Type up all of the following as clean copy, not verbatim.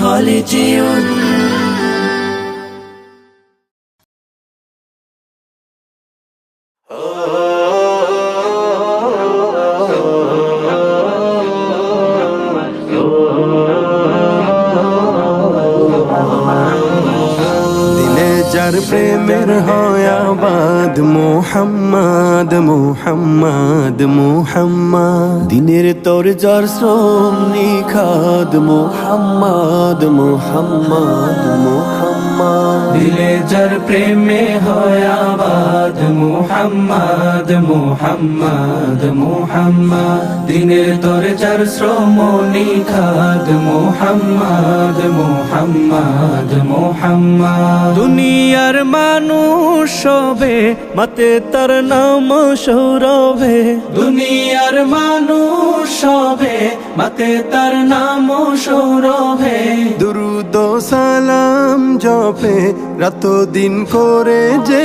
خالدون যার প্রেমের হয় আবাদ মোহাম্মদ মোহাম্মদ মোহাম্মদ দিনের তোর যার শ্রম নিখাদ মোহাম্মদ মোহাম্মদ মোহাম্মদ দিলে যার প্রেমে হয় আবাদ মোহাম্মদ মোহাম্মদ মোহাম্মদ দিনের তোর যার শ্রম নিখাদ মোহাম্মদ মোহাম্মদ মোহাম্মদ দুনিয়ার মানুষ সবে মাতে তার নাম সৌরভে দুনিয়ার মানুষ সবে মাতে তার নাম সৌরভে দুরুদ ও সালাম জপে রাত দিন করে যে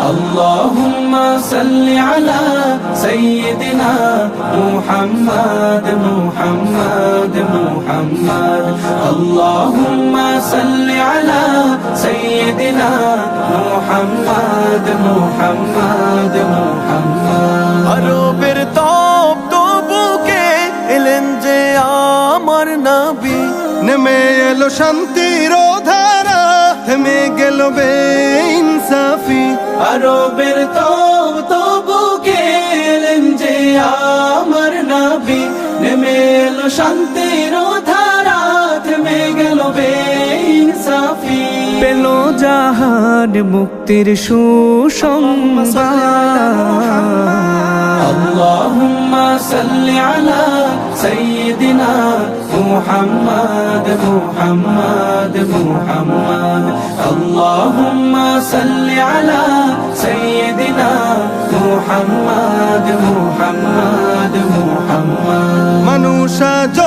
اللهم صل على سيدنا محمد محمد محمد اللهم صل على سيدنا محمد محمد محمد আরবের তপ্ত বুকে এলেন যে আমার নবী নেমে এলো শান্তির ধারা থেমে গেল বেইনসাফি আরবের বুকে এলেন যে আমার নবী নেমে এলো শান্তির ধারা থেমে গেল বেইনসাফি পেল জাহান মুক্তির সুসংবাদ اللهم صل على سيدنا محمد محمد محمد اللهم صل على سيدنا محمد محمد محمد মানুষ আজ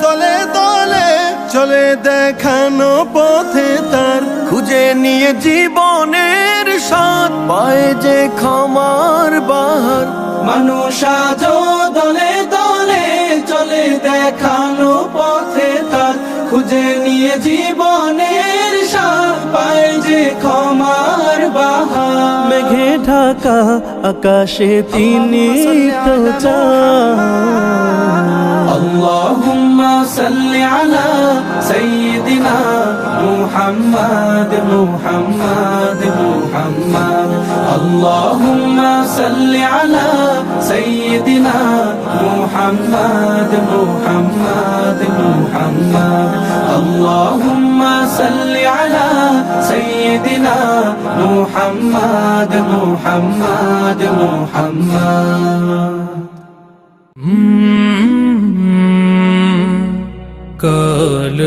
দলে দলে চলে দেখানো পথে তার খুঁজে নিয়ে জীবনের স্বাদ পায় যে ক্ষমার বাহার মানুষ আজ দলে দলে চলে দেখানো পথে তার খুঁজে নিয়ে জীবনের স্বাদ পায় যে ক্ষমার বাহার মেঘে ঢাকা আকাশে তিনি তো চাঁদ اللهم صل على سيدنا محمد محمد محمد اللهم صل على سيدنا محمد محمد محمد اللهم صل على سيدنا محمد محمد محمد কাল